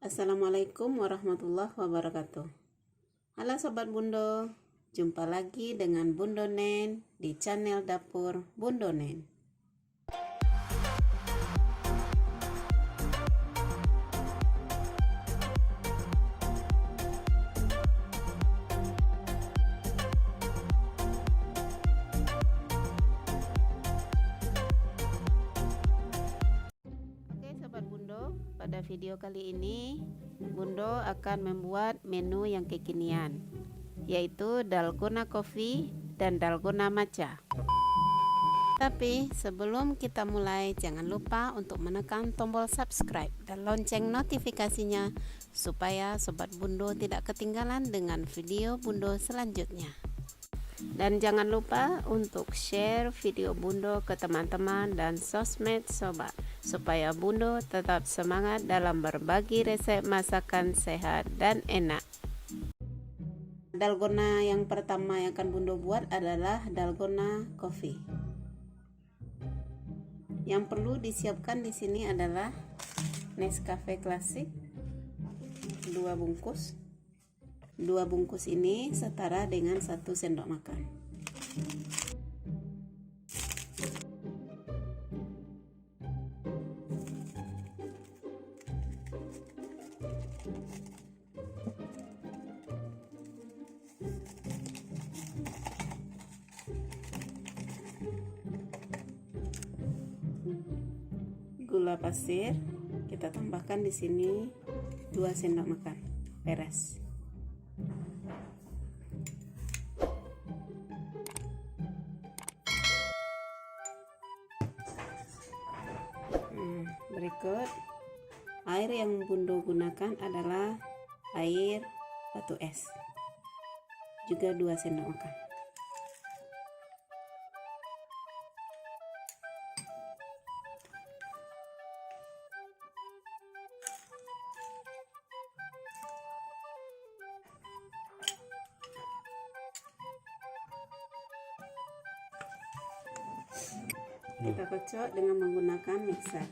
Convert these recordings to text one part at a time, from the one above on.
Assalamualaikum warahmatullahi wabarakatuh. Halo Sobat Bundo, jumpa lagi dengan Bundo Nen di channel Dapur Bundo Nen. Oke Sobat Bundo, pada video kali ini Bundo akan membuat menu yang kekinian, yaitu dalgona coffee dan dalgona matcha. Tapi sebelum kita mulai, jangan lupa untuk menekan tombol subscribe dan lonceng notifikasinya supaya Sobat Bundo tidak ketinggalan dengan video Bundo selanjutnya. Dan jangan lupa untuk share video Bundo ke teman-teman dan sosmed Sobat, supaya Bundo tetap semangat dalam berbagi resep masakan sehat dan enak. Dalgona yang pertama yang akan Bundo buat adalah dalgona coffee. Yang perlu disiapkan di sini adalah Nescafe Classic 2 bungkus. 2 bungkus ini setara dengan 1 sendok makan. Gula pasir kita tambahkan di sini 2 sendok makan. Beres. Berikut air yang Bundo gunakan adalah air batu es, juga 2 sendok makan. Kita kocok dengan menggunakan mixer.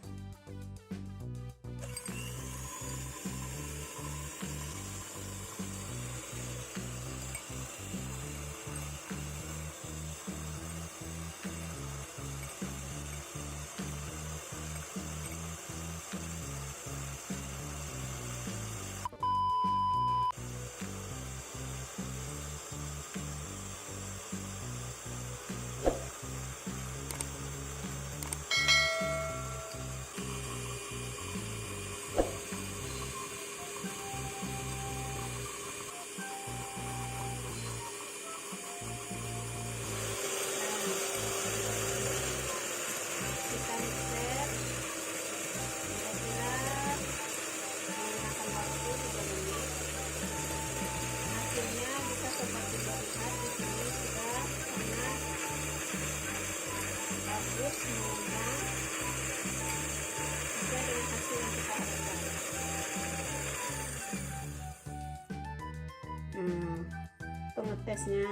Pengetesnya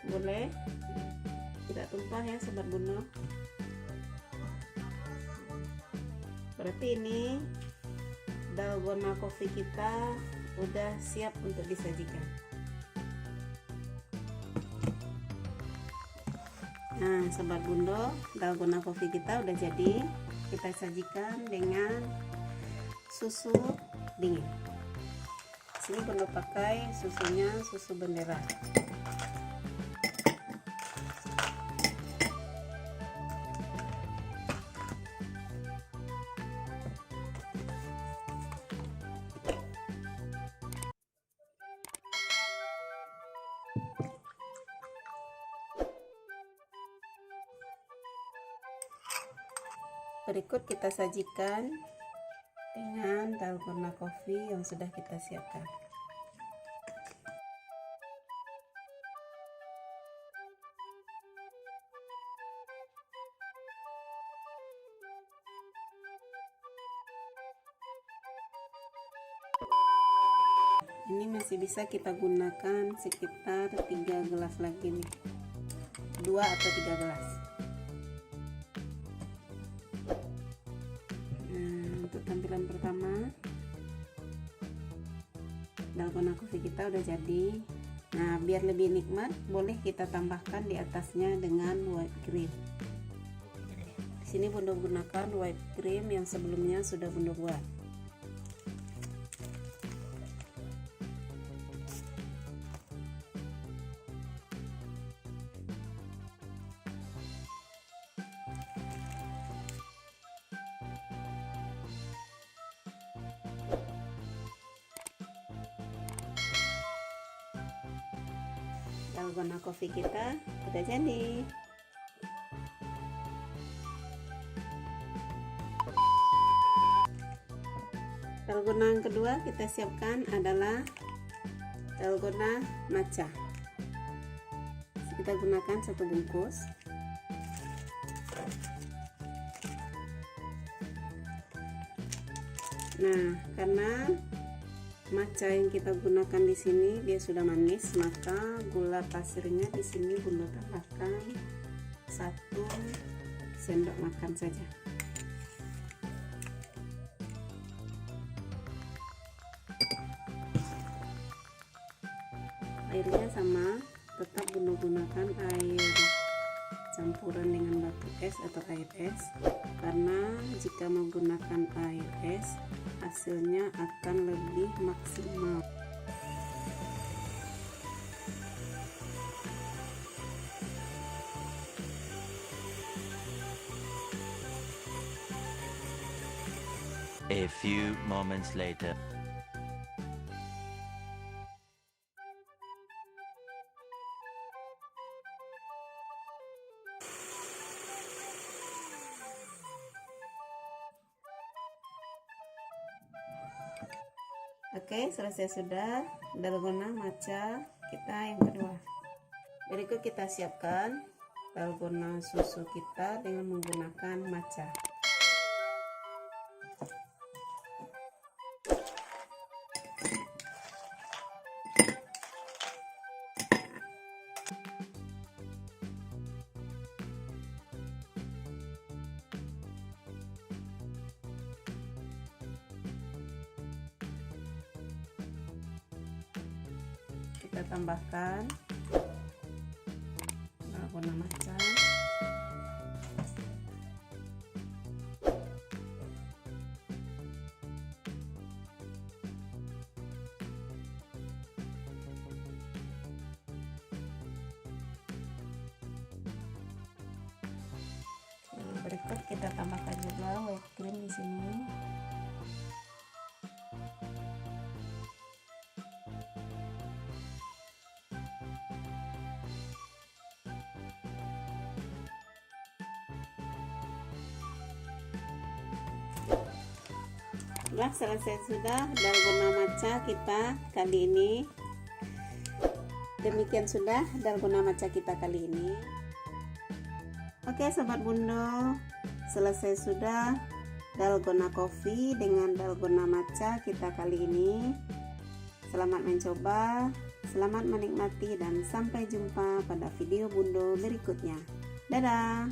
boleh tidak tumpah ya Sobat Bundo. Berarti ini dalgona coffee kita udah siap untuk disajikan. Nah Sobat Bundo, dalgona coffee kita udah jadi. Kita sajikan dengan susu dingin. Sini Bundo pakai susunya susu bendera. Berikut kita sajikan dengan dalgona coffee yang sudah kita siapkan. Ini masih bisa kita gunakan sekitar 3 gelas lagi nih, 2 atau 3 gelas. Untuk tampilan pertama dalgona coffee kita udah jadi. Nah, biar lebih nikmat, boleh kita tambahkan di atasnya dengan whipped cream. Di sini Bunda gunakan whipped cream yang sebelumnya sudah Bunda buat. Dalgona coffee kita udah jadi. Dalgona yang kedua kita siapkan adalah dalgona matcha. Kita gunakan 1 bungkus. Nah, karena matcha yang kita gunakan di sini dia sudah manis, maka gula pasirnya di sini Bunda tambahkan 1 sendok makan saja. Airnya sama, tetap Bunda gunakan air campuran dengan batu es atau air es, karena jika menggunakan air es hasilnya akan lebih maksimal. A few moments later. Oke, selesai sudah dalgona matcha kita yang kedua. Berikut kita siapkan dalgona susu kita dengan menggunakan matcha. Kita tambahkan dalgona matcha. Berikut kita tambahkan juga whipped cream di sini. Nah, selesai sudah dalgona matcha kita kali ini. Demikian sudah dalgona matcha kita kali ini. Oke sobat Bundo, selesai sudah dalgona coffee dengan dalgona matcha kita kali ini. Selamat mencoba, selamat menikmati, dan sampai jumpa pada video Bundo berikutnya. Dadah.